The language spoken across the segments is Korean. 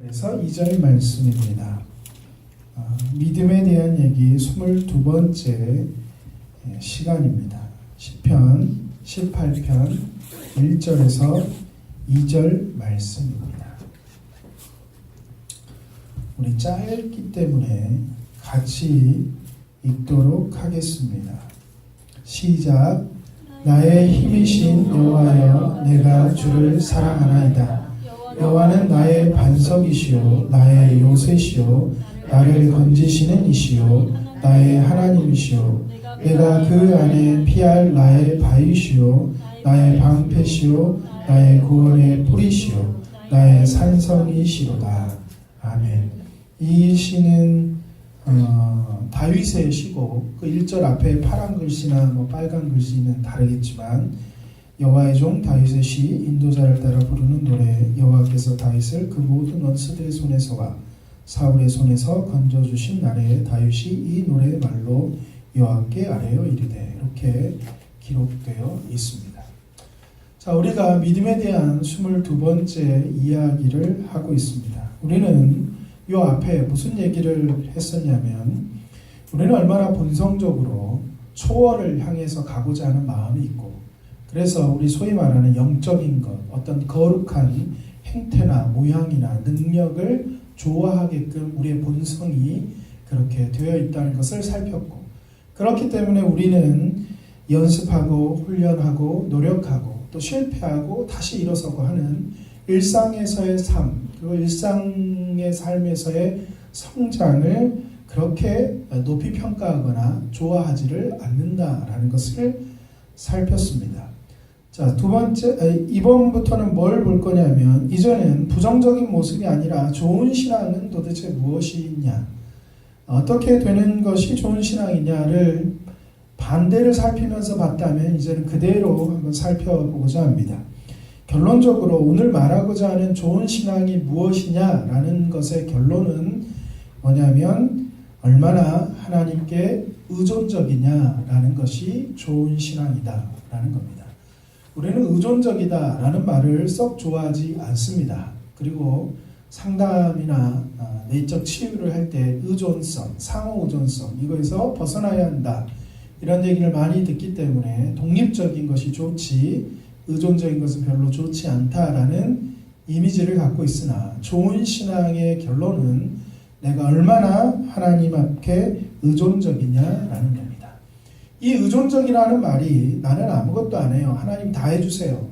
그래서 2절 말씀입니다. 믿음에 대한 얘기 22번째 시간입니다. 시편 18편 1절에서 2절 말씀입니다. 우리 짧기 때문에 같이 읽도록 하겠습니다. 시작. 나의 힘이신 여호와여, 내가 주를 사랑하나이다. 여호와는 나의 반석이시요 나의 요새시요 나를 건지시는 이시요 나의 하나님이시요 내가 그 안에 피할 나의 바위시요 나의 방패시요 나의 구원의 뿌리시요 나의 산성이시로다. 아멘. 이 시는 다윗의 시고 그 1절 앞에 파란 글씨나 빨간 글씨는 다르겠지만 여호와의 종 다윗의 시, 인도자를 따라 부르는 노래. 여호와께서 다윗을 그 모든 원수들의 손에서와 사울의 손에서 건져주신 날에 다윗이 이 노래의 말로 여호와께 아뢰어 이르되, 이렇게 기록되어 있습니다. 자, 우리가 믿음에 대한 22번째 이야기를 하고 있습니다. 우리는 이 앞에 무슨 얘기를 했었냐면, 우리는 얼마나 본성적으로 초월을 향해서 가고자 하는 마음이 있고, 그래서 우리 소위 말하는 영적인 것, 어떤 거룩한 행태나 모양이나 능력을 좋아하게끔 우리의 본성이 그렇게 되어 있다는 것을 살폈고, 그렇기 때문에 우리는 연습하고 훈련하고 노력하고 또 실패하고 다시 일어서고 하는 일상에서의 삶, 그리고 일상의 삶에서의 성장을 그렇게 높이 평가하거나 좋아하지를 않는다라는 것을 살폈습니다. 자, 두 번째, 이번부터는 뭘 볼 거냐면, 이전엔 부정적인 모습이 아니라 좋은 신앙은 도대체 무엇이냐, 어떻게 되는 것이 좋은 신앙이냐를 반대를 살피면서 봤다면, 이제는 그대로 한번 살펴보고자 합니다. 결론적으로 오늘 말하고자 하는 좋은 신앙이 무엇이냐라는 것의 결론은 뭐냐면, 얼마나 하나님께 의존적이냐라는 것이 좋은 신앙이다라는 겁니다. 우리는 의존적이다라는 말을 썩 좋아하지 않습니다. 그리고 상담이나 내적 치유를 할 때 의존성, 상호 의존성, 이거에서 벗어나야 한다, 이런 얘기를 많이 듣기 때문에 독립적인 것이 좋지 의존적인 것은 별로 좋지 않다라는 이미지를 갖고 있으나, 좋은 신앙의 결론은 내가 얼마나 하나님 앞에 의존적이냐라는 겁니다. 이 의존적이라는 말이 나는 아무것도 안 해요, 하나님 다 해주세요,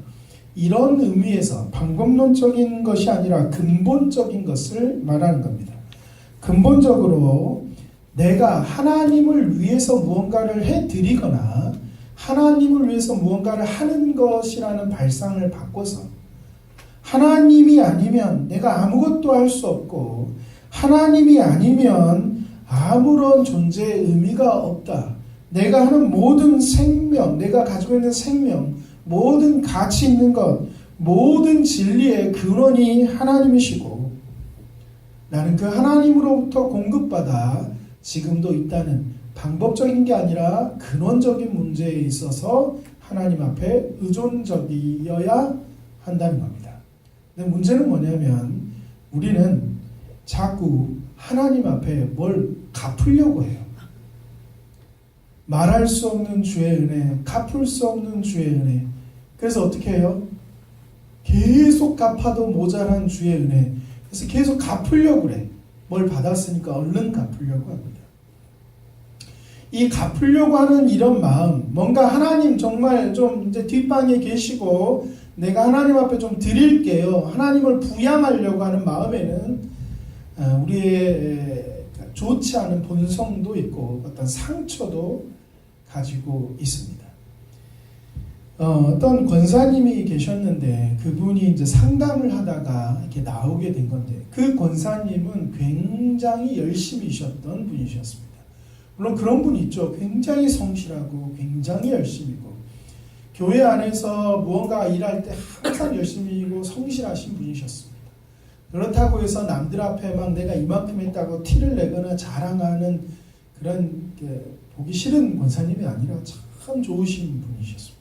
이런 의미에서 방법론적인 것이 아니라 근본적인 것을 말하는 겁니다. 근본적으로 내가 하나님을 위해서 무언가를 해드리거나 하나님을 위해서 무언가를 하는 것이라는 발상을 바꿔서, 하나님이 아니면 내가 아무것도 할 수 없고 하나님이 아니면 아무런 존재의 의미가 없다, 내가 하는 모든 생명, 내가 가지고 있는 생명, 모든 가치 있는 것, 모든 진리의 근원이 하나님이시고 나는 그 하나님으로부터 공급받아 지금도 있다는 방법적인 게 아니라 근원적인 문제에 있어서 하나님 앞에 의존적이어야 한다는 겁니다. 근데 문제는 뭐냐면, 우리는 자꾸 하나님 앞에 뭘 갚으려고 해요. 말할 수 없는 주의 은혜, 갚을 수 없는 주의 은혜. 그래서 어떻게 해요? 계속 갚아도 모자란 주의 은혜. 그래서 계속 갚으려고 그래. 뭘 받았으니까 얼른 갚으려고 합니다. 이 갚으려고 하는 이런 마음, 뭔가 하나님 정말 좀 이제 뒷방에 계시고 내가 하나님 앞에 좀 드릴게요, 하나님을 부양하려고 하는 마음에는 우리의 좋지 않은 본성도 있고 어떤 상처도 가지고 있습니다. 어떤 권사님이 계셨는데 그분이 이제 상담을 하다가 이렇게 나오게 된 건데, 그 권사님은 굉장히 열심히셨던 분이셨습니다. 물론 그런 분이 있죠. 굉장히 성실하고 굉장히 열심히고 교회 안에서 무언가 일할 때 항상 열심히고 성실하신 분이셨습니다. 그렇다고 해서 남들 앞에 막 내가 이만큼 했다고 티를 내거나 자랑하는 그런 보기 싫은 권사님이 아니라 참 좋으신 분이셨습니다.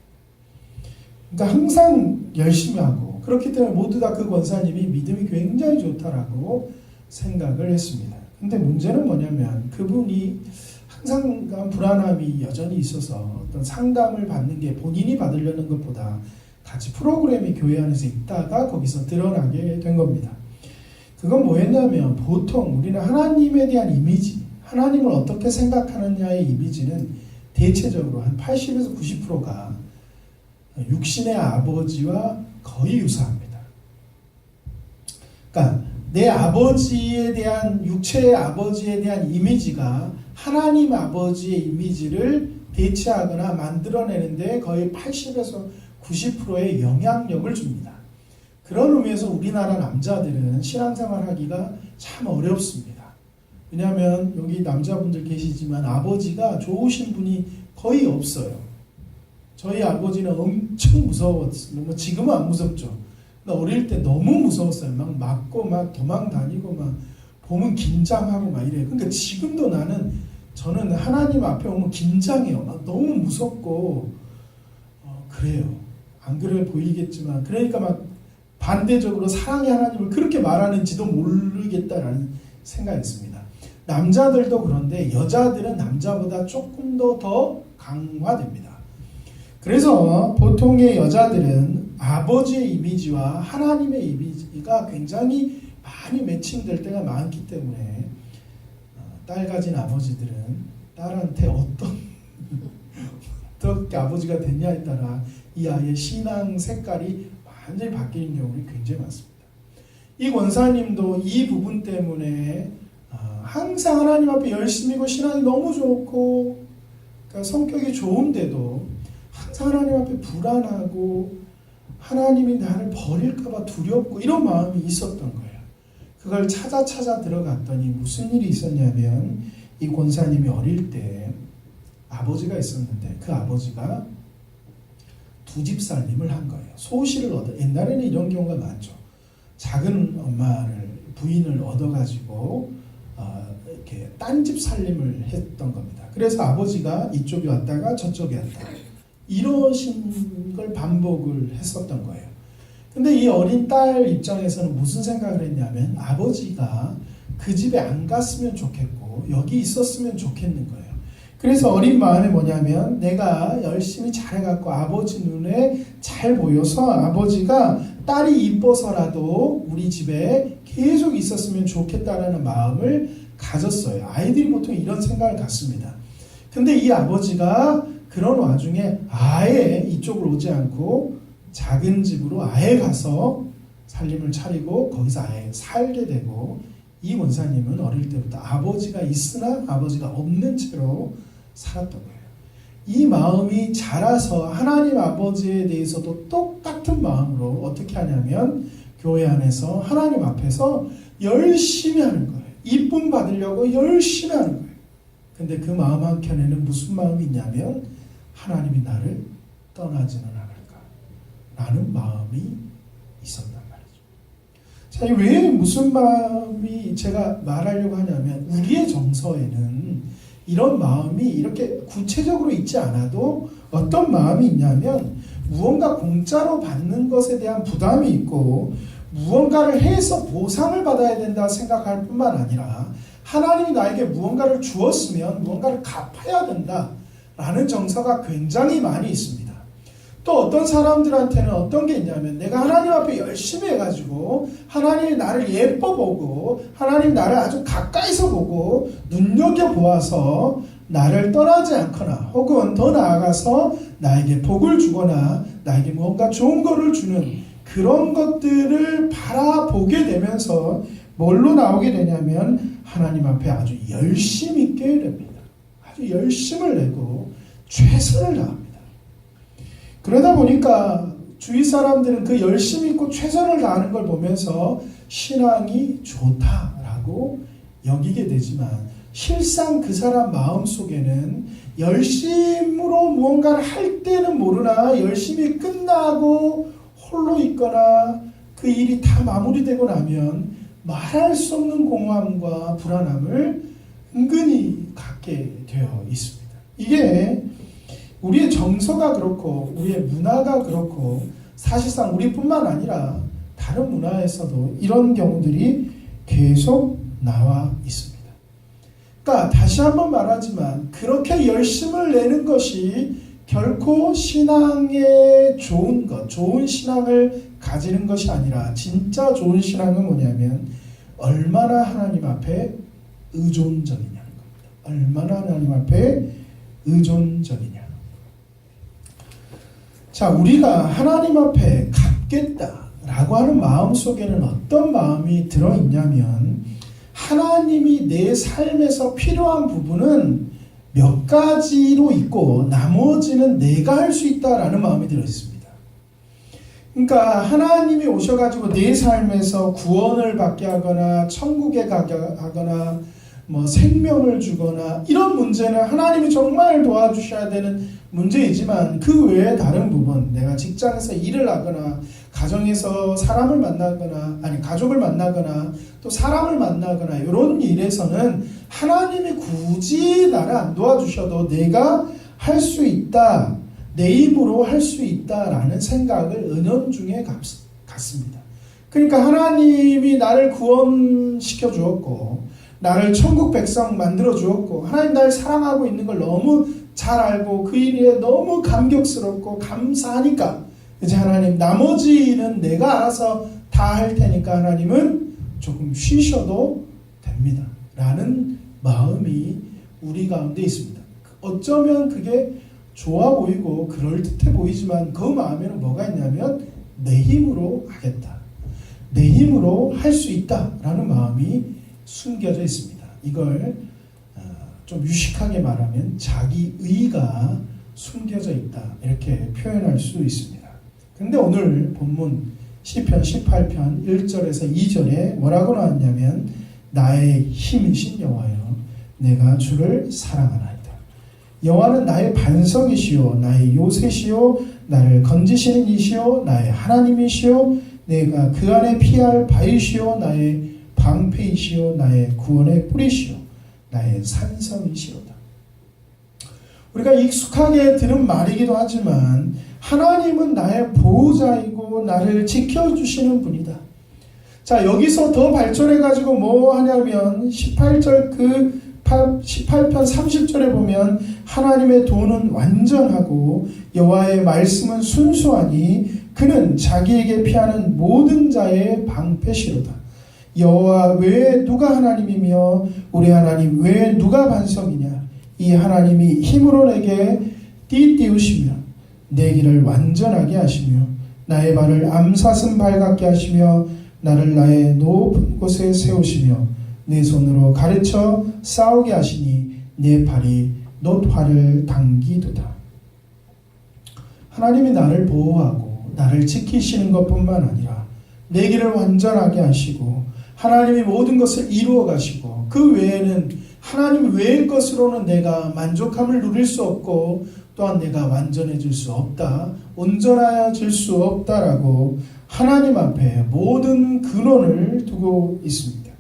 그러니까 항상 열심히 하고, 그렇기 때문에 모두 다 그 권사님이 믿음이 굉장히 좋다라고 생각을 했습니다. 근데 문제는 뭐냐면 그분이 항상 불안함이 여전히 있어서 어떤 상담을 받는 게 본인이 받으려는 것보다 같이 프로그램이 교회 안에서 있다가 거기서 드러나게 된 겁니다. 그건 뭐였냐면 보통 우리는 하나님에 대한 이미지, 하나님을 어떻게 생각하느냐의 이미지는 대체적으로 한 80에서 90%가 육신의 아버지와 거의 유사합니다. 그러니까 내 아버지에 대한, 육체의 아버지에 대한 이미지가 하나님 아버지의 이미지를 대체하거나 만들어내는데 거의 80에서 90%의 영향력을 줍니다. 그런 의미에서 우리나라 남자들은 신앙생활 하기가 참 어렵습니다. 왜냐하면 여기 남자분들 계시지만 아버지가 좋으신 분이 거의 없어요. 저희 아버지는 엄청 무서웠어요. 뭐 지금은 안 무섭죠. 어릴 때 너무 무서웠어요. 막 맞고 막 도망 다니고 막 보면 긴장하고 막 이래요. 그러니까 지금도 저는 하나님 앞에 오면 긴장해요. 막 너무 무섭고 그래요. 안 그래 보이겠지만 그러니까 막 반대적으로 사랑의 하나님을 그렇게 말하는지도 모르겠다라는 생각이 있습니다. 남자들도 그런데 여자들은 남자보다 조금 더 강화됩니다. 그래서 보통의 여자들은 아버지의 이미지와 하나님의 이미지가 굉장히 많이 매칭될 때가 많기 때문에 딸 가진 아버지들은 딸한테 어떻게 아버지가 됐냐에 따라 이 아이의 신앙 색깔이 완전히 바뀌는 경우가 굉장히 많습니다. 이 권사님도 이 부분 때문에 항상 하나님 앞에 열심히고 신앙이 너무 좋고 그러니까 성격이 좋은데도 항상 하나님 앞에 불안하고 하나님이 나를 버릴까봐 두렵고 이런 마음이 있었던 거예요. 그걸 찾아 들어갔더니 무슨 일이 있었냐면 이 권사님이 어릴 때 아버지가 있었는데 그 아버지가 두 집 살림을 한 거예요. 소실을 옛날에는 이런 경우가 많죠. 작은 부인을 얻어가지고 이렇게 딴 집 살림을 했던 겁니다. 그래서 아버지가 이쪽에 왔다가 저쪽에 왔다 이러신 걸 반복을 했었던 거예요. 근데 이 어린 딸 입장에서는 무슨 생각을 했냐면 아버지가 그 집에 안 갔으면 좋겠고 여기 있었으면 좋겠는 거예요. 그래서 어린 마음이 뭐냐면 내가 열심히 잘해갖고 아버지 눈에 잘 보여서 아버지가 딸이 이뻐서라도 우리 집에 계속 있었으면 좋겠다라는 마음을 가졌어요. 아이들이 보통 이런 생각을 갖습니다. 근데 이 아버지가 그런 와중에 아예 이쪽으로 오지 않고 작은 집으로 아예 가서 살림을 차리고 거기서 아예 살게 되고 이 권사님은 어릴 때부터 아버지가 있으나 아버지가 없는 채로 살았던 거예요. 이 마음이 자라서 하나님 아버지에 대해서도 똑같은 마음으로 어떻게 하냐면 교회 안에서 하나님 앞에서 열심히 하는 거예요. 이쁨 받으려고 열심히 하는 거예요. 근데 그 마음 한켠에는 무슨 마음이 있냐면 하나님이 나를 떠나지는 않을까 라는 마음이 있었단 말이죠. 자, 왜 무슨 마음이 제가 말하려고 하냐면 우리의 정서에는 이런 마음이 이렇게 구체적으로 있지 않아도 어떤 마음이 있냐면 무언가 공짜로 받는 것에 대한 부담이 있고 무언가를 해서 보상을 받아야 된다 생각할 뿐만 아니라 하나님이 나에게 무언가를 주었으면 무언가를 갚아야 된다라는 정서가 굉장히 많이 있습니다. 또 어떤 사람들한테는 어떤 게 있냐면 내가 하나님 앞에 열심히 해가지고 하나님이 나를 예뻐보고 하나님 나를 아주 가까이서 보고 눈여겨보아서 나를 떠나지 않거나 혹은 더 나아가서 나에게 복을 주거나 나에게 뭔가 좋은 거를 주는 그런 것들을 바라보게 되면서 뭘로 나오게 되냐면 하나님 앞에 아주 열심히 있게 됩니다. 아주 열심을 내고 최선을 다합니다. 그러다 보니까 주위 사람들은 그 열심히 있고 최선을 다하는 걸 보면서 신앙이 좋다라고 여기게 되지만 실상 그 사람 마음속에는 열심으로 무언가를 할 때는 모르나 열심히 끝나고 홀로 있거나 그 일이 다 마무리되고 나면 말할 수 없는 공허함과 불안함을 은근히 갖게 되어 있습니다. 이게 우리의 정서가 그렇고 우리의 문화가 그렇고 사실상 우리뿐만 아니라 다른 문화에서도 이런 경우들이 계속 나와 있습니다. 그러니까 다시 한번 말하지만 그렇게 열심을 내는 것이 결코 신앙에 좋은 것, 좋은 신앙을 가지는 것이 아니라 진짜 좋은 신앙은 뭐냐면 얼마나 하나님 앞에 의존적이냐는 겁니다. 얼마나 하나님 앞에 의존적이냐. 자, 우리가 하나님 앞에 갚겠다라고 하는 마음 속에는 어떤 마음이 들어있냐면 하나님이 내 삶에서 필요한 부분은 몇 가지로 있고 나머지는 내가 할 수 있다라는 마음이 들어있습니다. 그러니까 하나님이 오셔가지고 내 삶에서 구원을 받게 하거나 천국에 가게 하거나 뭐 생명을 주거나 이런 문제는 하나님이 정말 도와주셔야 되는 문제이지만 그 외에 다른 부분, 내가 직장에서 일을 하거나 가정에서 사람을 만나거나 아니 가족을 만나거나 또 사람을 만나거나 이런 일에서는 하나님이 굳이 나를 안 도와주셔도 내가 할 수 있다, 내 힘으로 할 수 있다라는 생각을 은연중에 갖습니다. 그러니까 하나님이 나를 구원시켜 주었고 나를 천국 백성 만들어 주었고 하나님 나를 사랑하고 있는 걸 너무 잘 알고 그 일에 너무 감격스럽고 감사하니까 이제 하나님 나머지는 내가 알아서 다 할 테니까 하나님은 조금 쉬셔도 됩니다 라는 마음이 우리 가운데 있습니다. 어쩌면 그게 좋아 보이고 그럴듯해 보이지만 그 마음에는 뭐가 있냐면 내 힘으로 하겠다, 내 힘으로 할 수 있다라는 마음이 숨겨져 있습니다. 이걸 좀 유식하게 말하면 자기의가 숨겨져 있다 이렇게 표현할 수 있습니다. 그런데 오늘 본문 시편 18편 1절에서 2절에 뭐라고 나왔냐면 나의 힘이신 여호와여 내가 주를 사랑하나이다. 여호와는 나의 반석이시요 나의 요새시요 나를 건지시는 이시요 나의 하나님이시요 내가 그 안에 피할 바위시요 나의 방패이시요 나의 구원의 뿌리시요 나의 산성이시로다. 우리가 익숙하게 들은 말이기도 하지만 하나님은 나의 보호자이고 나를 지켜주시는 분이다. 자, 여기서 더 발전해가지고 뭐 하냐면 18편 30절에 보면 하나님의 도는 완전하고 여호와의 말씀은 순수하니 그는 자기에게 피하는 모든 자의 방패시로다. 여호와 외에 누가 하나님이며 우리 하나님 외에 누가 반석이냐. 이 하나님이 힘으로 내게 띠띠우시며 내 길을 완전하게 하시며 나의 발을 암사슴 발 같게 하시며 나를 나의 높은 곳에 세우시며 내 손으로 가르쳐 싸우게 하시니 내 팔이 놋화를 당기도다. 하나님이 나를 보호하고 나를 지키시는 것뿐만 아니라 내 길을 완전하게 하시고 하나님이 모든 것을 이루어 가시고 그 외에는 하나님 외의 것으로는 내가 만족함을 누릴 수 없고 또한 내가 완전해질 수 없다, 온전해질 수 없다라고 하나님 앞에 모든 근원을 두고 있습니다.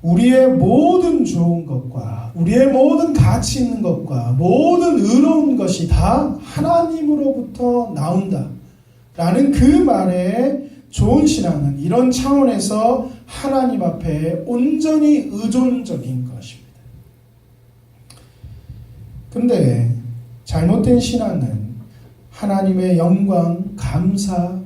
우리의 모든 좋은 것과 우리의 모든 가치 있는 것과 모든 의로운 것이 다 하나님으로부터 나온다 라는 그 말에 좋은 신앙은 이런 차원에서 하나님 앞에 온전히 의존적인 것입니다. 근데 잘못된 신앙은 하나님의 영광, 감사,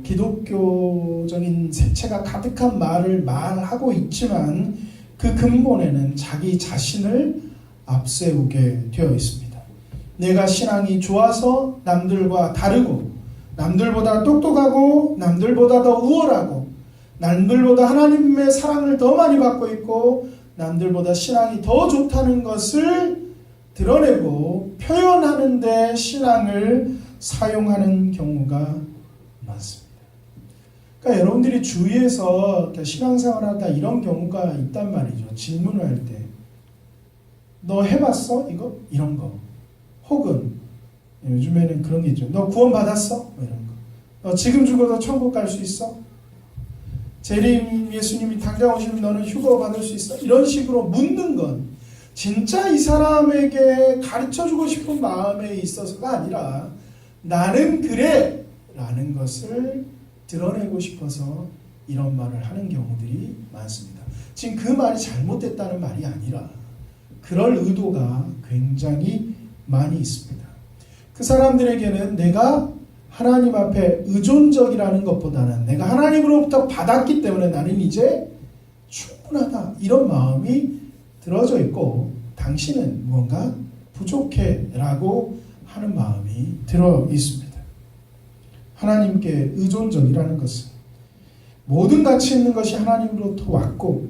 기독교적인 색채가 가득한 말을 말하고 있지만 그 근본에는 자기 자신을 앞세우게 되어 있습니다. 내가 신앙이 좋아서 남들과 다르고 남들보다 똑똑하고 남들보다 더 우월하고 남들보다 하나님의 사랑을 더 많이 받고 있고 남들보다 신앙이 더 좋다는 것을 드러내고 표현하는 데 신앙을 사용하는 경우가 많습니다. 그러니까 여러분들이 주위에서 신앙생활 하다 이런 경우가 있단 말이죠. 질문을 할 때 너 해봤어? 이거? 이런 거. 혹은 요즘에는 그런 게 있죠. 너 구원 받았어? 이런 거. 너 지금 죽어도 천국 갈 수 있어? 재림 예수님이 당장 오시면 너는 휴거 받을 수 있어? 이런 식으로 묻는 건 진짜 이 사람에게 가르쳐주고 싶은 마음에 있어서가 아니라 나는 그래 라는 것을 드러내고 싶어서 이런 말을 하는 경우들이 많습니다. 지금 그 말이 잘못됐다는 말이 아니라 그럴 의도가 굉장히 많이 있습니다. 그 사람들에게는 내가 하나님 앞에 의존적이라는 것보다는 내가 하나님으로부터 받았기 때문에 나는 이제 충분하다 이런 마음이 들어져 있고 당신은 무언가 부족해 라고 하는 마음이 들어 있습니다. 하나님께 의존적이라는 것은 모든 가치 있는 것이 하나님으로부터 왔고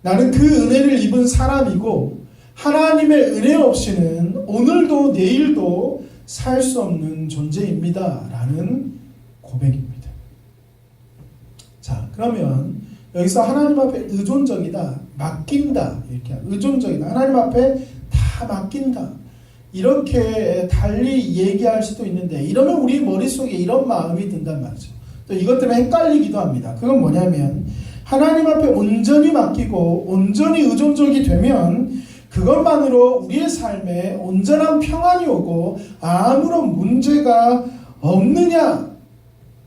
나는 그 은혜를 입은 사람이고 하나님의 은혜 없이는 오늘도 내일도 살 수 없는 존재입니다 라는 고백입니다. 자, 그러면 여기서 하나님 앞에 의존적이다, 맡긴다, 이렇게 의존적이다, 하나님 앞에 다 맡긴다 이렇게 달리 얘기할 수도 있는데 이러면 우리 머릿속에 이런 마음이 든단 말이죠. 또 이것 때문에 헷갈리기도 합니다. 그건 뭐냐면 하나님 앞에 온전히 맡기고 온전히 의존적이 되면 그것만으로 우리의 삶에 온전한 평안이 오고 아무런 문제가 없느냐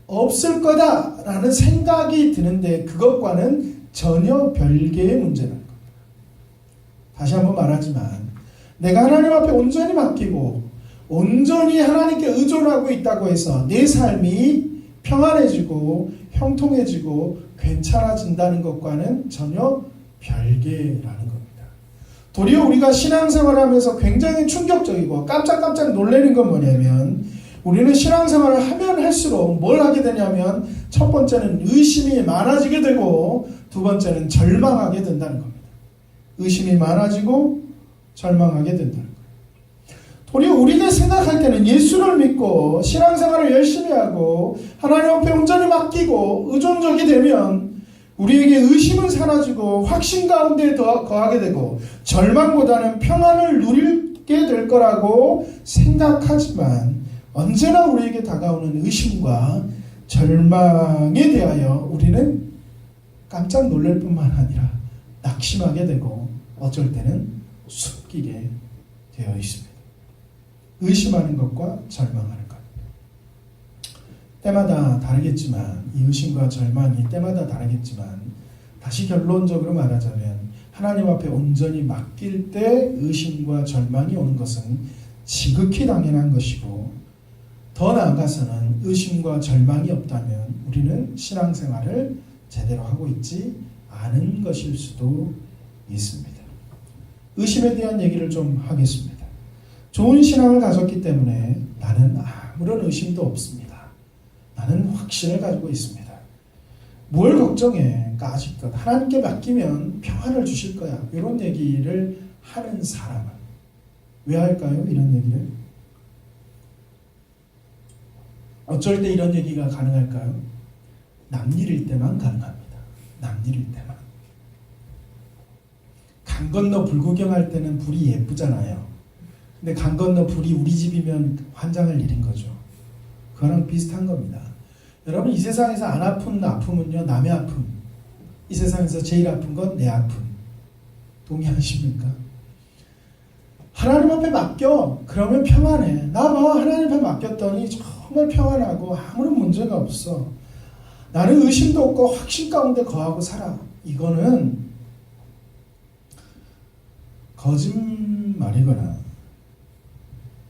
없을 거다라는 생각이 드는데 그것과는 전혀 별개의 문제라는 겁니다. 다시 한번 말하지만 내가 하나님 앞에 온전히 맡기고 온전히 하나님께 의존하고 있다고 해서 내 삶이 평안해지고 형통해지고 괜찮아진다는 것과는 전혀 별개라는 겁니다. 도리어 우리가 신앙생활을 하면서 굉장히 충격적이고 깜짝깜짝 놀라는 건 뭐냐면 우리는 신앙생활을 하면 할수록 뭘 하게 되냐면 첫 번째는 의심이 많아지게 되고 두 번째는 절망하게 된다는 겁니다. 의심이 많아지고 절망하게 된다는 거예요. 도리어 우리가 생각할 때는 예수를 믿고 신앙생활을 열심히 하고 하나님 앞에 온전히 맡기고 의존적이 되면 우리에게 의심은 사라지고 확신 가운데 더 거하게 되고 절망보다는 평안을 누리게 될 거라고 생각하지만 언제나 우리에게 다가오는 의심과 절망에 대하여 우리는 깜짝 놀랄 뿐만 아니라 낙심하게 되고 어쩔 때는 숨기게 되어 있습니다. 의심하는 것과 절망하는 것. 때마다 다르겠지만 이 의심과 절망이 때마다 다르겠지만 다시 결론적으로 말하자면 하나님 앞에 온전히 맡길 때 의심과 절망이 오는 것은 지극히 당연한 것이고 더 나아가서는 의심과 절망이 없다면 우리는 신앙생활을 제대로 하고 있지 않은 것일 수도 있습니다. 의심에 대한 얘기를 좀 하겠습니다. 좋은 신앙을 가졌기 때문에 나는 아무런 의심도 없습니다. 나는 확신을 가지고 있습니다. 뭘 걱정해? 까짓것 하나님께 맡기면 평안을 주실 거야. 이런 얘기를 하는 사람은 왜 할까요? 이런 얘기를? 어쩔 때 이런 얘기가 가능할까요? 남일일 때만 가능합니다. 남일일 때만. 강 건너 불 구경할 때는 불이 예쁘잖아요. 근데 강 건너 불이 우리 집이면 환장할 일인 거죠. 그거랑 비슷한 겁니다. 여러분 이 세상에서 안 아픈 아픔은요 남의 아픔. 이 세상에서 제일 아픈 건 내 아픔. 동의하십니까? 하나님 앞에 맡겨. 그러면 평안해. 나 봐. 하나님 앞에 맡겼더니 정말 평안하고 아무런 문제가 없어. 나는 의심도 없고 확신 가운데 거하고 살아. 이거는 거짓말이거나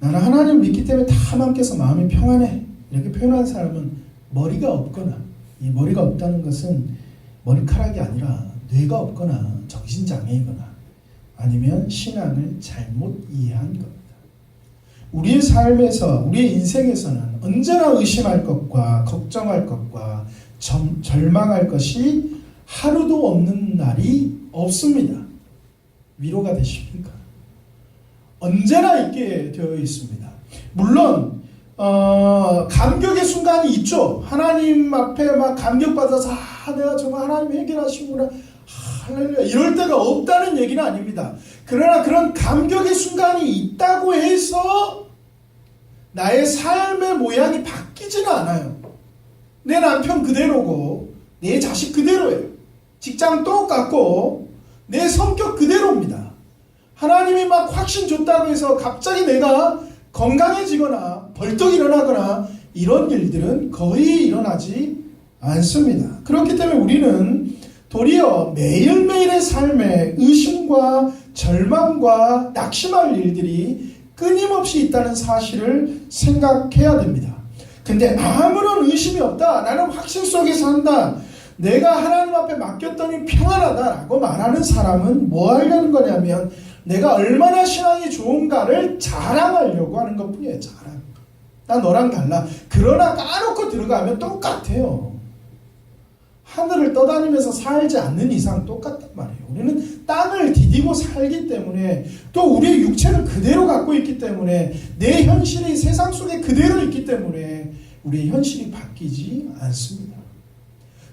나는 하나님 믿기 때문에 다 맡겨서 마음이 평안해. 이렇게 표현한 사람은 머리가 없거나 이 머리가 없다는 것은 머리카락이 아니라 뇌가 없거나 정신장애이거나 아니면 신앙을 잘못 이해한 겁니다. 우리의 삶에서 우리의 인생에서는 언제나 의심할 것과 걱정할 것과 절망할 것이 하루도 없는 날이 없습니다. 위로가 되십니까? 언제나 있게 되어 있습니다. 물론 감격의 순간이 있죠. 하나님 앞에 막 감격받아서 내가 정말 하나님 해결하시구나 할렐루야 이럴 때가 없다는 얘기는 아닙니다. 그러나 그런 감격의 순간이 있다고 해서 나의 삶의 모양이 바뀌지는 않아요. 내 남편 그대로고 내 자식 그대로예요. 직장 똑같고 내 성격 그대로입니다. 하나님이 막 확신 줬다고 해서 갑자기 내가 건강해지거나 벌떡 일어나거나 이런 일들은 거의 일어나지 않습니다. 그렇기 때문에 우리는 도리어 매일매일의 삶에 의심과 절망과 낙심할 일들이 끊임없이 있다는 사실을 생각해야 됩니다. 근데 아무런 의심이 없다. 나는 확신 속에 산다. 내가 하나님 앞에 맡겼더니 평안하다라고 말하는 사람은 뭐 하려는 거냐면 내가 얼마나 신앙이 좋은가를 자랑하려고 하는 것뿐이에요. 자랑. 나 너랑 달라. 그러나 까놓고 들어가면 똑같아요. 하늘을 떠다니면서 살지 않는 이상 똑같단 말이에요. 우리는 땅을 디디고 살기 때문에 또 우리의 육체를 그대로 갖고 있기 때문에 내 현실이 세상 속에 그대로 있기 때문에 우리의 현실이 바뀌지 않습니다.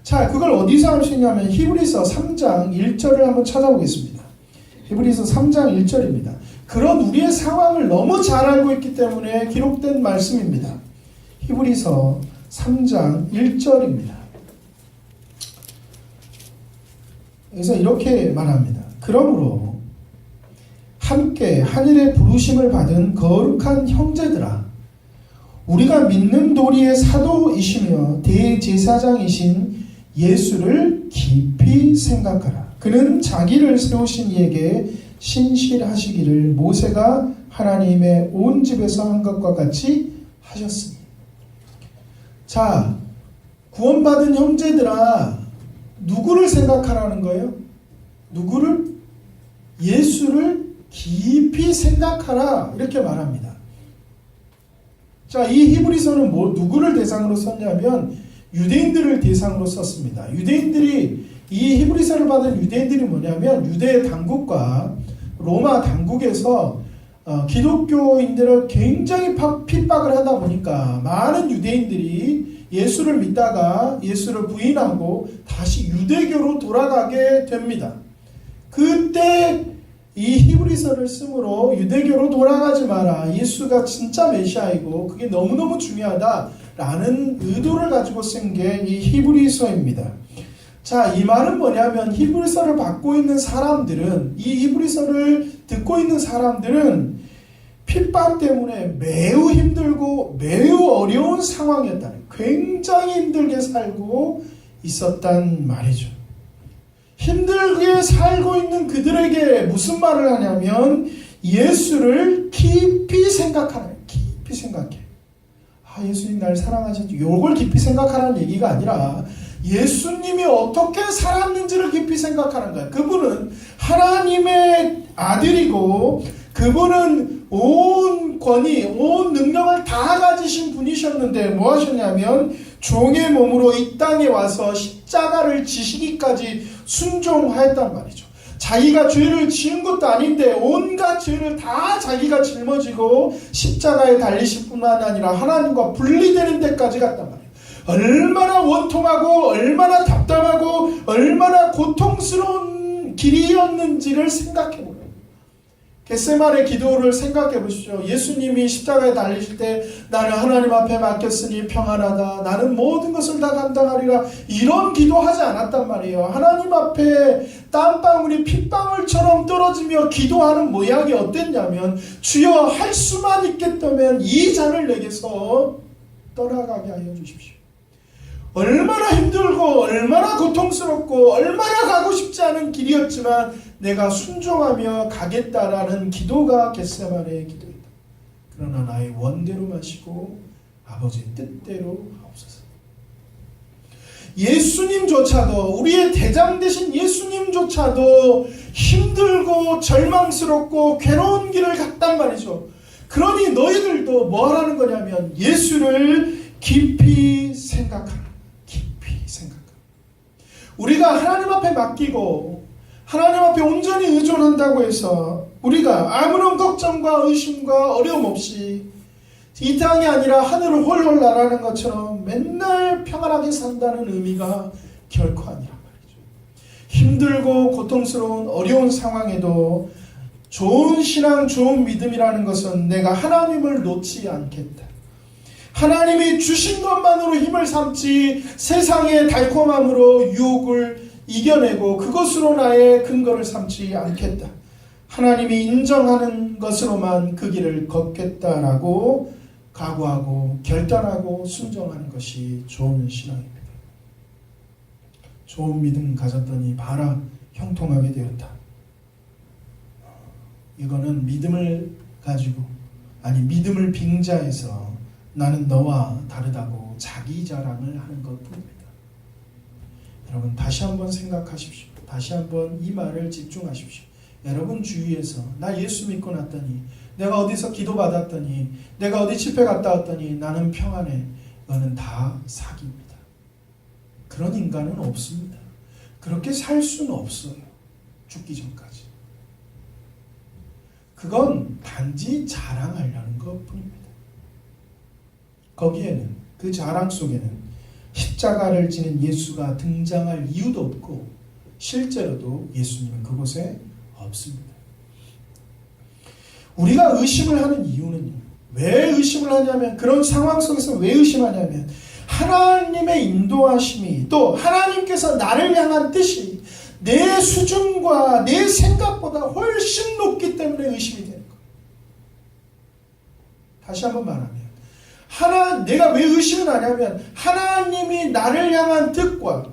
자, 그걸 어디서 할 수 있냐면 히브리서 3장 1절을 한번 찾아보겠습니다. 히브리서 3장 1절입니다. 그런 우리의 상황을 너무 잘 알고 있기 때문에 기록된 말씀입니다. 히브리서 3장 1절입니다. 그래서 이렇게 말합니다. 그러므로 함께 하늘의 부르심을 받은 거룩한 형제들아, 우리가 믿는 도리의 사도이시며 대제사장이신 예수를 깊이 생각하라. 그는 자기를 세우신 이에게 신실하시기를 모세가 하나님의 온 집에서 한 것과 같이 하셨으니. 자, 구원받은 형제들아, 누구를 생각하라는 거예요? 누구를? 예수를 깊이 생각하라, 이렇게 말합니다. 자, 이 히브리서는 누구를 대상으로 썼냐면 유대인들을 대상으로 썼습니다. 유대인들이, 이 히브리서를 받은 유대인들이 뭐냐면 유대 당국과 로마 당국에서 기독교인들을 굉장히 핍박을 하다 보니까 많은 유대인들이 예수를 믿다가 예수를 부인하고 다시 유대교로 돌아가게 됩니다. 그때 이 히브리서를 쓰므로 유대교로 돌아가지 마라. 예수가 진짜 메시아이고 그게 너무너무 중요하다라는 의도를 가지고 쓴 게 이 히브리서입니다. 자, 이 말은 뭐냐면 히브리서를 받고 있는 사람들은, 이 히브리서를 듣고 있는 사람들은 핍박 때문에 매우 힘들고 매우 어려운 상황이었다는, 굉장히 힘들게 살고 있었단 말이죠. 힘들게 살고 있는 그들에게 무슨 말을 하냐면 예수를 깊이 생각하라. 깊이 생각해. 아, 예수님 날 사랑하셨죠. 이걸 깊이 생각하라는 얘기가 아니라 예수님이 어떻게 살았는지를 깊이 생각하는 거예요. 그분은 하나님의 아들이고 그분은 온 권위, 온 능력을 다 가지신 분이셨는데 뭐 하셨냐면 종의 몸으로 이 땅에 와서 십자가를 지시기까지 순종하였단 말이죠. 자기가 죄를 지은 것도 아닌데 온갖 죄를 다 자기가 짊어지고 십자가에 달리실 뿐만 아니라 하나님과 분리되는 데까지 갔단 말이에요. 얼마나 원통하고 얼마나 답답하고 얼마나 고통스러운 길이었는지를 생각해보세요. 겟세마네 기도를 생각해 보십시오. 예수님이 십자가에 달리실 때 나는 하나님 앞에 맡겼으니 평안하다. 나는 모든 것을 다 감당하리라. 이런 기도하지 않았단 말이에요. 하나님 앞에 땀방울이 핏방울처럼 떨어지며 기도하는 모양이 어땠냐면 주여 할 수만 있겠다면 이 잔을 내게서 떠나가게 하여 주십시오. 얼마나 힘들고 얼마나 고통스럽고 얼마나 가고 싶지 않은 길이었지만 내가 순종하며 가겠다라는 기도가 겟세마네의 기도이다. 그러나 나의 원대로 마시고 아버지의 뜻대로 하옵소서. 예수님조차도, 우리의 대장 되신 예수님조차도 힘들고 절망스럽고 괴로운 길을 갔단 말이죠. 그러니 너희들도 뭐 하라는 거냐면 예수를 깊이 생각하라. 우리가 하나님 앞에 맡기고 하나님 앞에 온전히 의존한다고 해서 우리가 아무런 걱정과 의심과 어려움 없이 이 땅이 아니라 하늘을 홀홀 날아가는 것처럼 맨날 평안하게 산다는 의미가 결코 아니란 말이죠. 힘들고 고통스러운 어려운 상황에도 좋은 신앙, 좋은 믿음이라는 것은 내가 하나님을 놓지 않겠다. 하나님이 주신 것만으로 힘을 삼지 세상의 달콤함으로 유혹을 이겨내고 그것으로 나의 근거를 삼지 않겠다. 하나님이 인정하는 것으로만 그 길을 걷겠다라고 각오하고 결단하고 순종하는 것이 좋은 신앙입니다. 좋은 믿음 가졌더니 봐라 형통하게 되었다. 이거는 믿음을 가지고 믿음을 빙자해서 나는 너와 다르다고 자기 자랑을 하는 것뿐입니다. 여러분 다시 한번 생각하십시오. 다시 한번 이 말을 집중하십시오. 여러분 주위에서 나 예수 믿고 났더니 내가 어디서 기도받았더니 내가 어디 집회 갔다 왔더니 나는 평안해. 이거는 다 사기입니다. 그런 인간은 없습니다. 그렇게 살 수는 없어요. 죽기 전까지. 그건 단지 자랑하려는 것뿐입니다. 거기에는 그 자랑 속에는 십자가를 지는 예수가 등장할 이유도 없고 실제로도 예수님은 그곳에 없습니다. 우리가 의심을 하는 이유는요. 왜 의심을 하냐면 그런 상황 속에서 왜 의심하냐면 하나님의 인도하심이 또 하나님께서 나를 향한 뜻이 내 수준과 내 생각보다 훨씬 높기 때문에 의심이 되는 거예요. 다시 한번 말하면 내가 왜 의심을 하냐면 하나님이 나를 향한 뜻과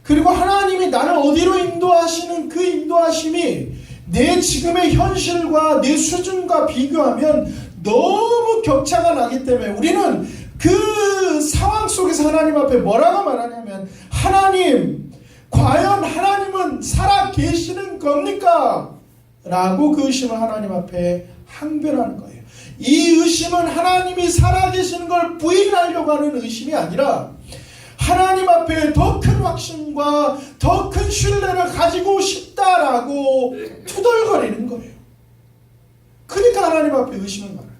그리고 하나님이 나를 어디로 인도하시는 그 인도하심이 내 지금의 현실과 내 수준과 비교하면 너무 격차가 나기 때문에 우리는 그 상황 속에서 하나님 앞에 뭐라고 말하냐면 하나님 과연 하나님은 살아 계시는 겁니까? 라고 그 의심을 하나님 앞에 항변하는 거예요. 이 의심은 하나님이 살아 계시는 걸 부인하려고 하는 의심이 아니라 하나님 앞에 더 큰 확신과 더 큰 신뢰를 가지고 싶다라고 투덜거리는 거예요. 그러니까 하나님 앞에 의심을 말하죠.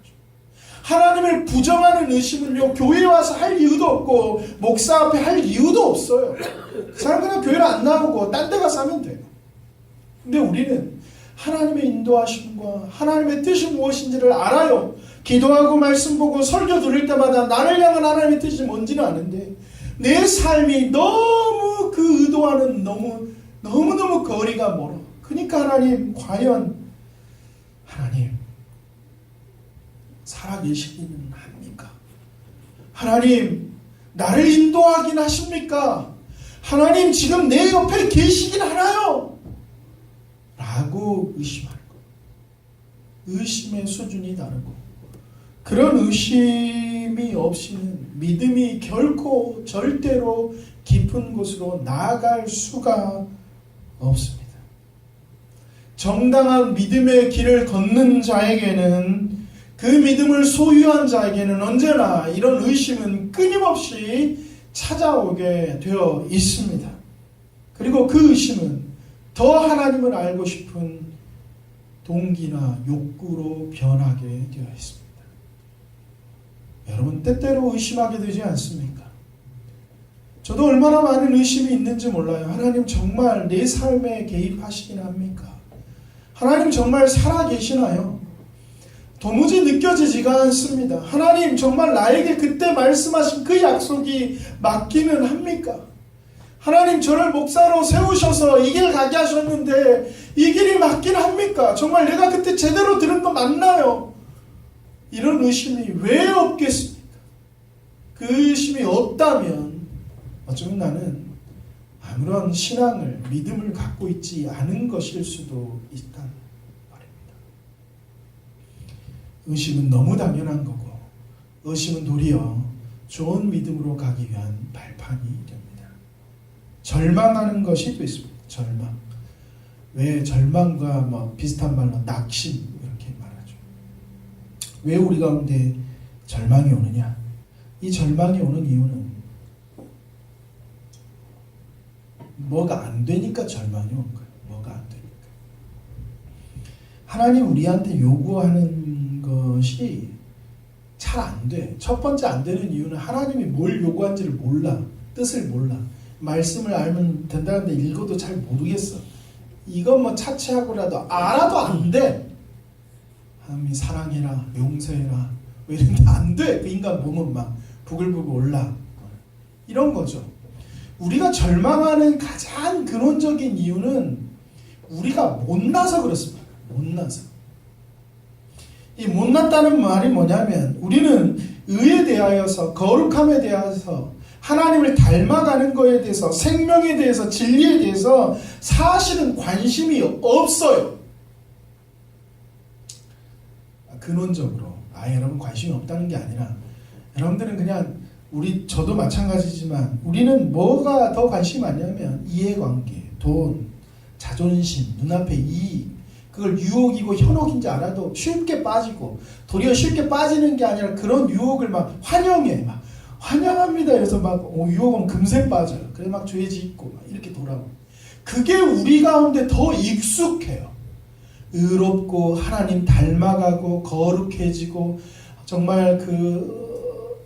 하나님을 부정하는 의심은요, 교회에 와서 할 이유도 없고 목사 앞에 할 이유도 없어요. 그 사람 그냥 교회를 안 나오고 딴 데 가서 하면 돼요. 근데 우리는 하나님의 인도하심과 하나님의 뜻이 무엇인지를 알아요. 기도하고 말씀 보고 설교 들을 때마다 나를 향한 하나님의 뜻이 뭔지는 아는데 내 삶이 너무 그 의도와는 너무너무 거리가 멀어. 그러니까 하나님 과연 하나님 살아계시기는 합니까? 하나님 나를 인도하긴 하십니까? 하나님 지금 내 옆에 계시긴 하나요? 라고 의심하는 것. 의심의 수준이 다르고 그런 의심이 없이는 믿음이 결코 절대로 깊은 곳으로 나아갈 수가 없습니다. 정당한 믿음의 길을 걷는 자에게는 그 믿음을 소유한 자에게는 언제나 이런 의심은 끊임없이 찾아오게 되어 있습니다. 그리고 그 의심은 더 하나님을 알고 싶은 동기나 욕구로 변하게 되어 있습니다. 여러분 때때로 의심하게 되지 않습니까? 저도 얼마나 많은 의심이 있는지 몰라요. 하나님 정말 내 삶에 개입하시긴 합니까? 하나님 정말 살아계시나요? 도무지 느껴지지가 않습니다. 하나님 정말 나에게 그때 말씀하신 그 약속이 맞기는 합니까? 하나님 저를 목사로 세우셔서 이 길 가게 하셨는데 이 길이 맞긴 합니까? 정말 내가 그때 제대로 들은 거 맞나요? 이런 의심이 왜 없겠습니까? 그 의심이 없다면 어쩌면 나는 아무런 신앙을 믿음을 갖고 있지 않은 것일 수도 있다는 말입니다. 의심은 너무 당연한 거고 의심은 도리어 좋은 믿음으로 가기 위한 발판이 됩니다. 절망하는 것이 됐습니다. 절망. 왜 절망과 뭐 비슷한 말로 낙심 이렇게 말하죠. 왜 우리 가운데 절망이 오느냐? 이 절망이 오는 이유는 뭐가 안 되니까 절망이 온 거예요. 뭐가 안 되니까. 하나님 우리한테 요구하는 것이 잘 안 돼. 첫 번째 안 되는 이유는 하나님이 뭘 요구한지를 몰라. 뜻을 몰라. 말씀을 알면 된다는데 읽어도 잘 모르겠어. 이건 뭐 차치하고라도 알아도 안 돼. 하나님이 사랑해라, 용서해라. 왜 이런데 안 돼. 그 인간 몸은 막 부글부글 올라. 이런 거죠. 우리가 절망하는 가장 근원적인 이유는 우리가 못나서 그렇습니다. 못나서. 이 못났다는 말이 뭐냐면 우리는 의에 대하여서 거룩함에 대해서 하나님을 닮아가는 것에 대해서 생명에 대해서 진리에 대해서 사실은 관심이 없어요. 근원적으로 여러분 관심이 없다는 게 아니라 여러분들은 그냥 저도 마찬가지지만 우리는 뭐가 더 관심이 많냐면 이해관계, 돈, 자존심, 눈앞의 이익, 그걸 유혹이고 현혹인지 알아도 쉽게 빠지고 도리어 쉽게 빠지는 게 아니라 그런 유혹을 막 환영합니다. 그래서 유혹은 금세 빠져요. 그래서 막 죄 짓고 막 이렇게 돌아오고. 그게 우리 가운데 더 익숙해요. 의롭고 하나님 닮아가고 거룩해지고 정말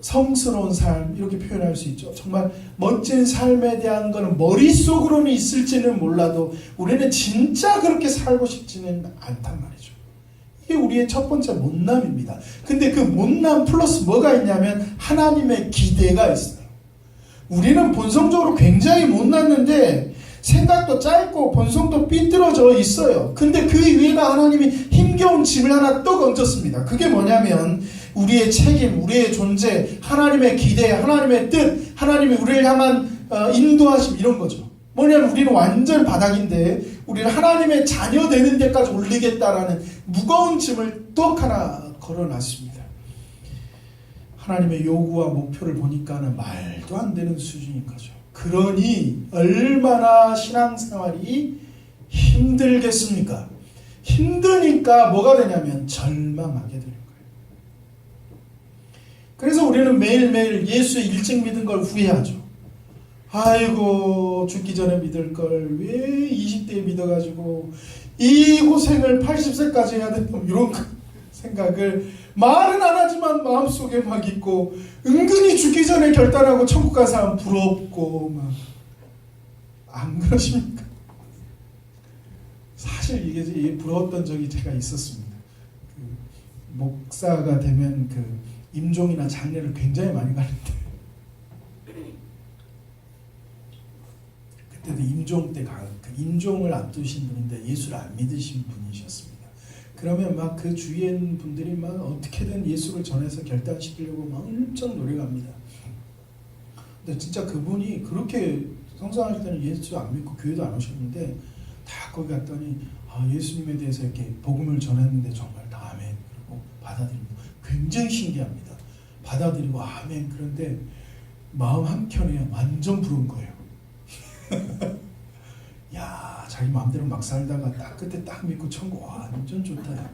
성스러운 삶 이렇게 표현할 수 있죠. 정말 멋진 삶에 대한 거는 머릿속으로는 있을지는 몰라도 우리는 진짜 그렇게 살고 싶지는 않단 말이죠. 이게 우리의 첫 번째 못남입니다. 근데 그 못남 플러스 뭐가 있냐면 하나님의 기대가 있어요. 우리는 본성적으로 굉장히 못났는데 생각도 짧고 본성도 삐뚤어져 있어요. 근데 그 위에다 하나님이 힘겨운 짐을 하나 또 얹었습니다. 그게 뭐냐면 우리의 책임, 우리의 존재, 하나님의 기대, 하나님의 뜻, 하나님이 우리를 향한 인도하심 이런 거죠. 뭐냐면 우리는 완전 바닥인데 우리를 하나님의 자녀 되는 데까지 올리겠다라는 무거운 짐을 또 하나 걸어놨습니다. 하나님의 요구와 목표를 보니까는 말도 안 되는 수준인 거죠. 그러니 얼마나 신앙생활이 힘들겠습니까? 힘드니까 뭐가 되냐면 절망하게 되는 거예요. 그래서 우리는 매일매일 예수의 일찍 믿은 걸 후회하죠. 아이고 죽기 전에 믿을 걸 왜 20대에 믿어가지고 이 고생을 80세까지 해야 된다 이런 생각을 말은 안 하지만 마음속에 막 있고 은근히 죽기 전에 결단하고 천국 간 사람 부럽고 막 안 그러십니까? 사실 이게 부러웠던 적이 제가 있었습니다. 목사가 되면 임종이나 장례를 굉장히 많이 가는데 그때도 임종 때 임종을 앞두신 분인데 예수를 안 믿으신 분이셨습니다. 그러면 막 그 주위에 있는 분들이 막 어떻게든 예수를 전해서 결단시키려고 막 엄청 노력합니다. 근데 진짜 그분이 그렇게 성장하실 때는 예수 안 믿고 교회도 안 오셨는데 다 거기 갔더니 예수님에 대해서 이렇게 복음을 전했는데 정말 다 아멘 그리고 받아들이고 굉장히 신기합니다. 받아들이고 아멘. 그런데 마음 한켠에 완전 부러운 거예요. 야, 자기 마음대로 막 살다가 딱 그때 딱 믿고 천국 완전 좋다.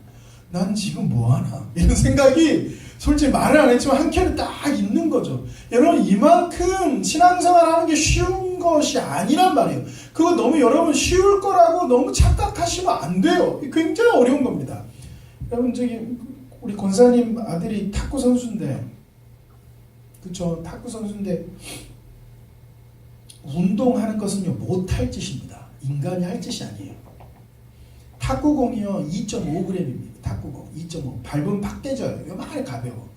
난 지금 뭐하나 이런 생각이 솔직히 말을 안 했지만 한켠에 딱 있는 거죠. 여러분 이만큼 신앙생활하는 게 쉬운 것이 아니란 말이에요. 그거 너무 여러분 쉬울 거라고 너무 착각하시면 안 돼요. 굉장히 어려운 겁니다. 여러분 우리 권사님 아들이 탁구 선수인데 그쵸? 탁구 선수인데 운동하는 것은요 못할 짓입니다. 인간이 할 짓이 아니에요. 탁구공이요 2.5g입니다. 탁구공 2.5 밟으면 팍 깨져요. 요만하게 가벼워.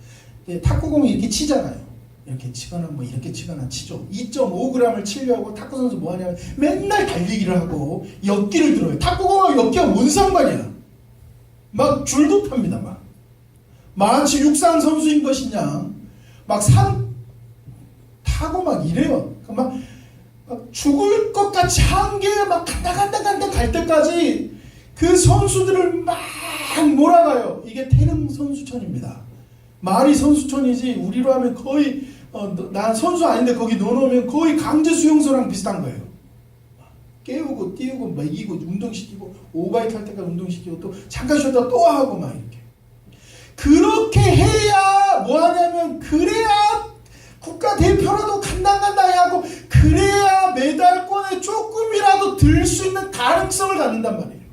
탁구공이 이렇게 치잖아요. 이렇게 치거나 뭐 이렇게 치거나 치죠. 2.5g을 치려고 탁구 선수 뭐 하냐면 맨날 달리기를 하고 역기를 들어요. 탁구공하고 역기가 뭔 상관이야. 막 줄도 탑니다. 막 마치 육상 선수인 것이냐 막 산 타고 막 이래요. 막 죽을 것 같이 한계에 막 간다 갈 때까지 그 선수들을 막 몰아가요. 이게 태릉 선수촌입니다. 말이 선수촌이지 우리로 하면 거의 난 선수 아닌데 거기 넣어놓으면 거의 강제 수용소랑 비슷한 거예요. 깨우고 띄우고 막 이기고 운동시키고 오바이트 할 때까지 운동시키고 또 잠깐 쉬었다 또 하고 막 이렇게 그렇게 해야 뭐하냐면 그래야 국가대표라도 간다 하고 그래야 메달권에 조금이라도 들 수 있는 가능성을 갖는단 말이에요.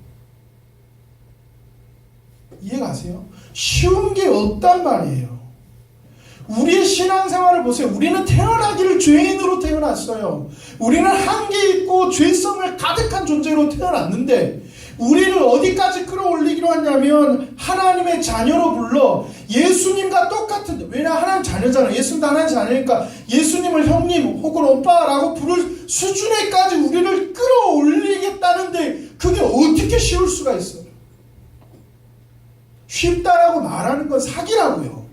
이해가세요? 쉬운 게 없단 말이에요. 우리의 신앙생활을 보세요. 우리는 태어나기를 죄인으로 태어났어요. 우리는 한계 있고 죄성을 가득한 존재로 태어났는데 우리를 어디까지 끌어올리기로 하냐면 하나님의 자녀로 불러 예수님과 똑같은 왜냐 하나님 자녀잖아요. 예수님도 하나님 자녀니까 예수님을 형님 혹은 오빠라고 부를 수준에까지 우리를 끌어올리겠다는데 그게 어떻게 쉬울 수가 있어요? 쉽다라고 말하는 건 사기라고요.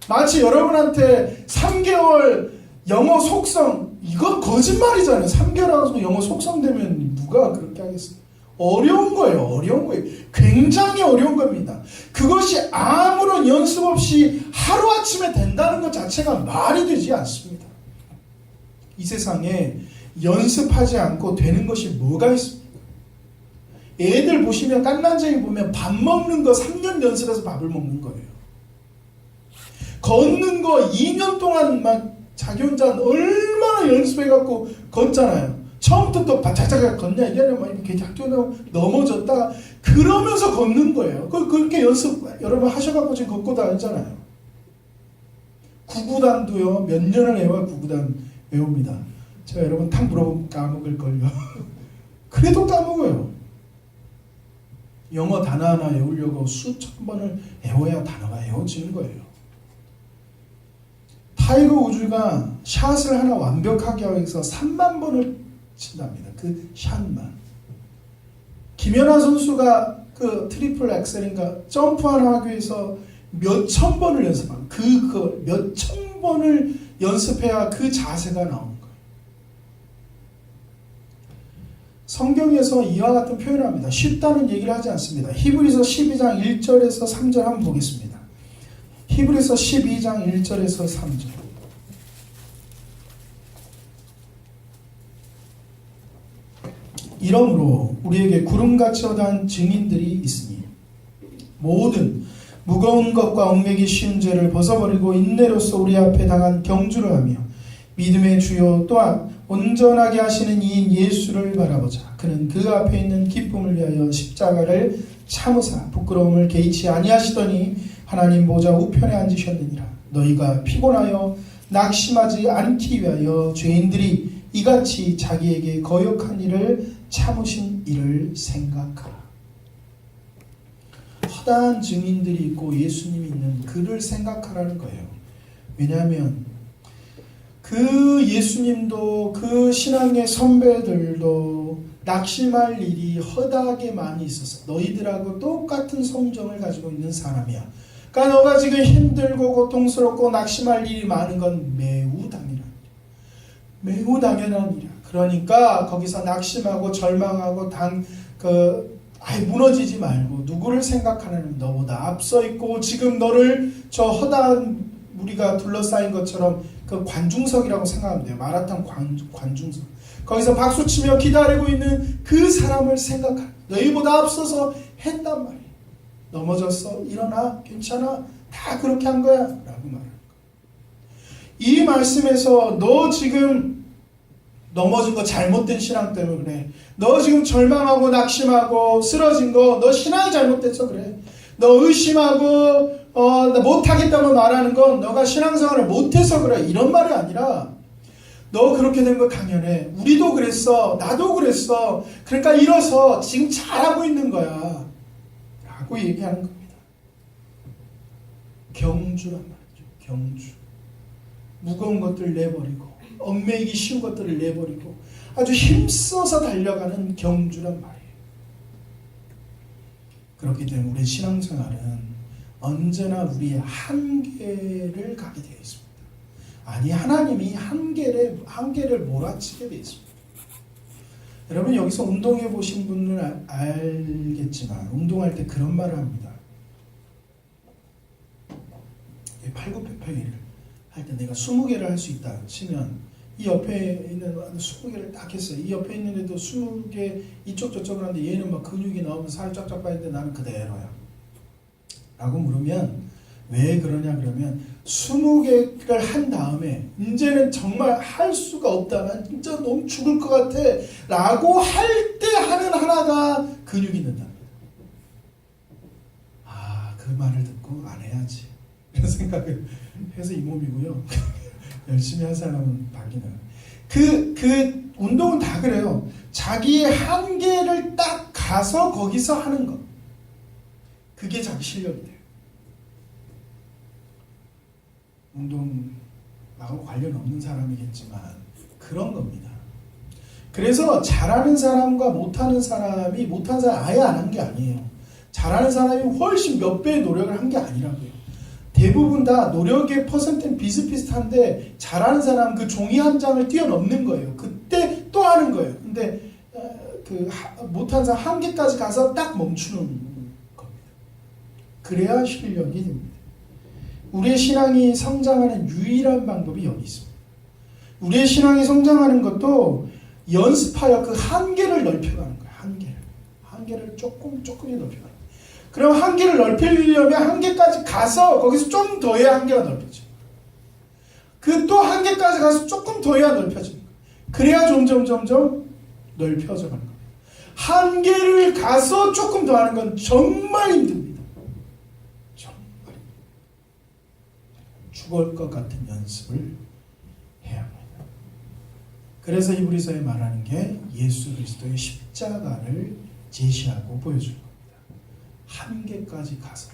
마치 여러분한테 3개월 영어 속성, 이건 거짓말이잖아요. 3개월 하고 영어 속성 되면 누가 그렇게 하겠어요? 어려운 거예요. 어려운 거예요. 굉장히 어려운 겁니다. 그것이 아무런 연습 없이 하루아침에 된다는 것 자체가 말이 되지 않습니다. 이 세상에 연습하지 않고 되는 것이 뭐가 있습니까? 애들 보시면 깐난쟁이 보면 밥 먹는 거 3년 연습해서 밥을 먹는 거예요. 걷는 거 2년 동안 막 자기 혼자 얼마나 연습해갖고 걷잖아요. 처음부터 또 바짝바짝 걷냐 이게 아니라 막 이렇게 학교 넘어졌다 그러면서 걷는 거예요. 그렇게 연습 여러분 하셔갖고 지금 걷고 다니잖아요. 구구단도요 몇 년을 외워야 구구단 외웁니다. 제가 여러분 탁 물어보면 까먹을걸요. 그래도 까먹어요. 영어 단어 하나 외우려고 수천 번을 외워야 단어가 외워지는 거예요. 타이거 우즈가 샷을 하나 완벽하게 하기 위해서 3만 번을 친답니다. 그 샷만. 김연아 선수가 그 트리플 엑셀인가 점프 하나 하기 위해서 몇천 번을 연습한 그 몇천 번을 연습해야 그 자세가 나오는 거예요. 성경에서 이와 같은 표현을 합니다. 쉽다는 얘기를 하지 않습니다. 히브리서 12장 1절에서 3절 한번 보겠습니다. 히브리서 12장 1절에서 3절. 이러므로 우리에게 구름같이 허다한 증인들이 있으니 모든 무거운 것과 얽매기 쉬운 죄를 벗어버리고 인내로써 우리 앞에 당한 경주를 하며 믿음의 주요 또한 온전하게 하시는 이인 예수를 바라보자. 그는 그 앞에 있는 기쁨을 위하여 십자가를 참으사 부끄러움을 개의치 아니하시더니 하나님 보좌 우편에 앉으셨느니라. 너희가 피곤하여 낙심하지 않기 위하여 죄인들이 이같이 자기에게 거역한 일을 참으신 일을 생각하라. 허다한 증인들이 있고 예수님이 있는 그를 생각하라는 거예요. 왜냐하면 그 예수님도 그 신앙의 선배들도 낙심할 일이 허다하게 많이 있었어. 너희들하고 똑같은 성정을 가지고 있는 사람이야. 그러니까 너가 지금 힘들고 고통스럽고 낙심할 일이 많은 건 매우 당연한 일이야. 매우 당연한 일이야. 그러니까 거기서 낙심하고 절망하고 아예 무너지지 말고 누구를 생각하는 너보다 앞서 있고 지금 너를 저 허다한 무리가 둘러싸인 것처럼 그 관중석이라고 생각하면 돼요. 마라탕 관중석. 거기서 박수치며 기다리고 있는 그 사람을 생각하라. 너희보다 앞서서 했단 말이에요. 넘어졌어? 일어나? 괜찮아? 다 그렇게 한 거야? 라고 말하는 거예요. 이 말씀에서 너 지금 넘어진 거 잘못된 신앙 때문에 그래. 너 지금 절망하고 낙심하고 쓰러진 거 너 신앙이 잘못돼서 그래. 너 의심하고 나 못하겠다고 말하는 건 너가 신앙생활을 못해서 그래. 이런 말이 아니라 너 그렇게 된 거 당연해. 우리도 그랬어. 나도 그랬어. 그러니까 일어서 지금 잘하고 있는 거야. 라고 얘기하는 겁니다. 경주란 말이죠. 경주. 무거운 것들을 내버리고 얽매이기 쉬운 것들을 내버리고 아주 힘써서 달려가는 경주란 말이에요. 그렇기 때문에 우리의 신앙생활은 언제나 우리의 한계를 가게 되어 있습니다. 아니 하나님이 한계를 몰아치게 되어 있습니다. 여러분 여기서 운동해 보신 분은 알겠지만 운동할 때 그런 말을 합니다. 팔굽혀펴기를 할 때 내가 20개를 할 수 있다 치면 이 옆에 있는 20개를 딱 했어요. 이 옆에 있는 애도 20개 이쪽 저쪽을 하는데 얘는 막 근육이 나오면 살이 쫙쫙 빠지는데 나는 그대로야. 라고 물으면 왜 그러냐 그러면 20개를 한 다음에 이제는 정말 할 수가 없다. 난 진짜 너무 죽을 것 같아. 라고 할 때 하는 하나가 근육이 는답니다. 아, 그 말을 듣고 안 해야지. 이런 생각을 해서 이 몸이고요. 열심히 한 사람은 바뀌나요. 그 운동은 다 그래요. 자기의 한계를 딱 가서 거기서 하는 것. 그게 자기 실력이 돼요. 운동하고 관련 없는 사람이겠지만 그런 겁니다. 그래서 잘하는 사람과 못하는 사람이 못한 사람 아예 안 한 게 아니에요. 잘하는 사람이 훨씬 몇 배의 노력을 한 게 아니라고요. 대부분 다 노력의 퍼센트는 비슷비슷한데 잘하는 사람은 그 종이 한 장을 뛰어넘는 거예요. 그때 또 하는 거예요. 근데 못한 사람 한계까지 가서 딱 멈추는 겁니다. 그래야 실력이 됩니다. 우리의 신앙이 성장하는 유일한 방법이 여기 있습니다. 우리의 신앙이 성장하는 것도 연습하여 그 한계를 넓혀가는 거예요. 한계를 조금씩 넓혀가는 거예요. 그럼 한계를 넓히려면 한계까지 가서 거기서 좀 더 해야 한계가 넓혀져요. 그 또 한계까지 가서 조금 더 해야 넓혀져요. 그래야 점점 넓혀져 가는 거예요. 한계를 가서 조금 더 하는 건 정말 힘듭니다. 정말 죽을 것 같은 연습을 해야 합니다. 그래서 히브리서에 말하는 게 예수 그리스도의 십자가를 제시하고 보여주는 겁니다. 한계까지 가서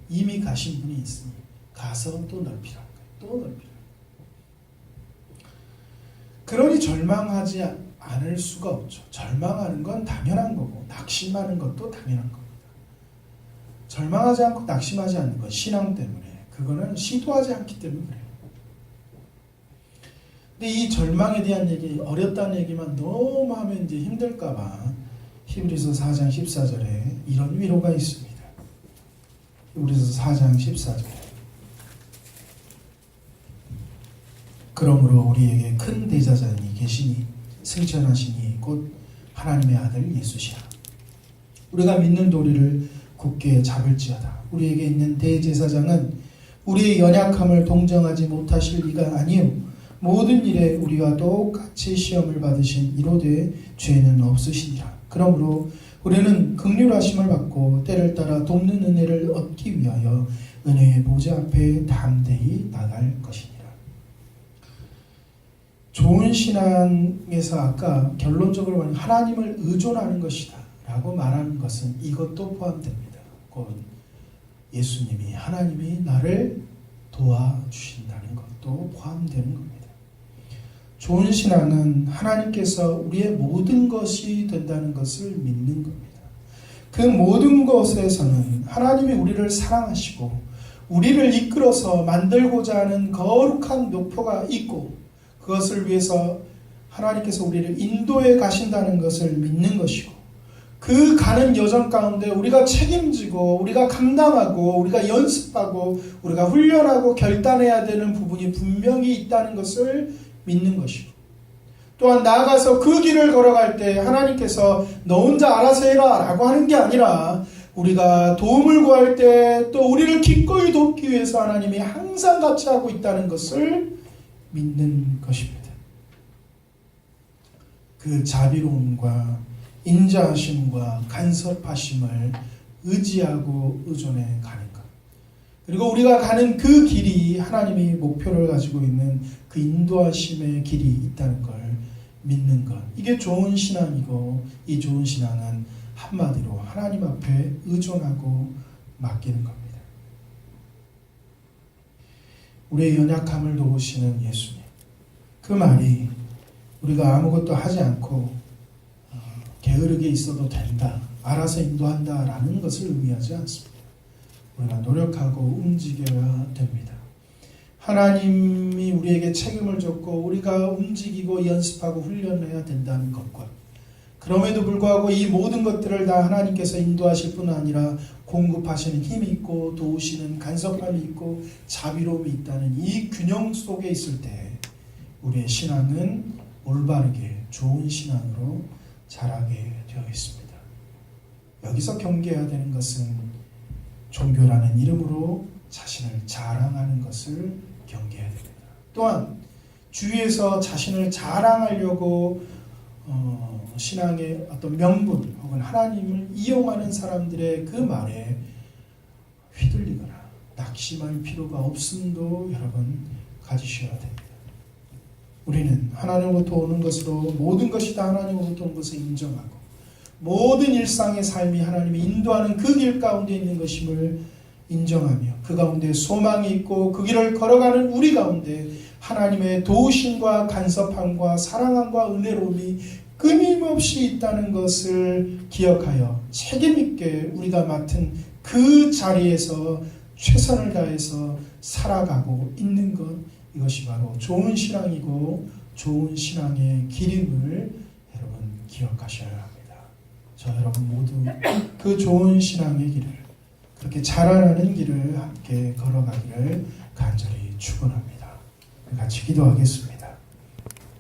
이미 가신 분이 있으니 가서 또 넓히라는 거예요. 또 넓히라는 거예요. 그러니 절망하지 않을 수가 없죠. 절망하는 건 당연한 거고 낙심하는 것도 당연한 겁니다. 절망하지 않고 낙심하지 않는 건 신앙 때문에, 그거는 시도하지 않기 때문에 그래요. 근데 이 절망에 대한 얘기, 어렵다는 얘기만 너무 하면 이제 힘들까봐 히브리서 4장 14절에 이런 위로가 있습니다. 히브리서 4장 14절에 그러므로 우리에게 큰 대제사장이 계시니 승천하시니 곧 하나님의 아들 예수시라. 우리가 믿는 도리를 굳게 잡을지어다. 우리에게 있는 대제사장은 우리의 연약함을 동정하지 못하실 리가 아니요 모든 일에 우리와 똑같이 시험을 받으신 이로되 죄는 없으시니라. 그러므로 우리는 긍휼하심을 받고 때를 따라 돕는 은혜를 얻기 위하여 은혜의 보좌 앞에 담대히 나갈 것이니라. 좋은 신앙에서 아까 결론적으로 말하면 하나님을 의존하는 것이다 라고 말하는 것은 이것도 포함됩니다. 곧 예수님이, 하나님이 나를 도와주신다는 것도 포함되는 겁니다. 좋은 신앙은 하나님께서 우리의 모든 것이 된다는 것을 믿는 겁니다. 그 모든 것에서는 하나님이 우리를 사랑하시고 우리를 이끌어서 만들고자 하는 거룩한 목표가 있고 그것을 위해서 하나님께서 우리를 인도해 가신다는 것을 믿는 것이고 그 가는 여정 가운데 우리가 책임지고 우리가 감당하고 우리가 연습하고 우리가 훈련하고 결단해야 되는 부분이 분명히 있다는 것을 믿는 것이고 또한 나아가서 그 길을 걸어갈 때 하나님께서 너 혼자 알아서 해라 라고 하는 게 아니라 우리가 도움을 구할 때 또 우리를 기꺼이 돕기 위해서 하나님이 항상 같이 하고 있다는 것을 믿는 것입니다. 그 자비로움과 인자하심과 간섭하심을 의지하고 의존해 가는 것. 그리고 우리가 가는 그 길이 하나님이 목표를 가지고 있는 그 인도하심의 길이 있다는 걸 믿는 것. 이게 좋은 신앙이고 이 좋은 신앙은 한마디로 하나님 앞에 의존하고 맡기는 겁니다. 우리의 연약함을 도우시는 예수님. 그 말이 우리가 아무것도 하지 않고 게으르게 있어도 된다, 알아서 인도한다 라는 것을 의미하지 않습니다. 우리가 노력하고 움직여야 됩니다. 하나님이 우리에게 책임을 줬고 우리가 움직이고 연습하고 훈련해야 된다는 것과 그럼에도 불구하고 이 모든 것들을 다 하나님께서 인도하실 뿐 아니라 공급하시는 힘이 있고 도우시는 간섭함이 있고 자비로움이 있다는 이 균형 속에 있을 때 우리의 신앙은 올바르게 좋은 신앙으로 자라게 되어 있습니다. 여기서 경계해야 되는 것은 종교라는 이름으로 자신을 자랑하는 것을 경계해야 됩니다. 또한 주위에서 자신을 자랑하려고 신앙의 어떤 명분 혹은 하나님을 이용하는 사람들의 그 말에 휘둘리거나 낙심할 필요가 없음도 여러분 가지셔야 됩니다. 우리는 하나님으로부터 오는 것으로 모든 것이 다 하나님으로부터 온 것을 인정하고 모든 일상의 삶이 하나님이 인도하는 그 길 가운데 있는 것임을 인정하며 그 가운데 소망이 있고 그 길을 걸어가는 우리 가운데 하나님의 도우심과 간섭함과 사랑함과 은혜로움이 끊임없이 있다는 것을 기억하여 책임있게 우리가 맡은 그 자리에서 최선을 다해서 살아가고 있는 것, 이것이 바로 좋은 신앙이고 좋은 신앙의 길임을 여러분 기억하셔야 합니다. 저 여러분 모두 그 좋은 신앙의 길을, 그렇게 자라나는 길을 함께 걸어가기를 간절히 축원합니다. 같이 기도하겠습니다.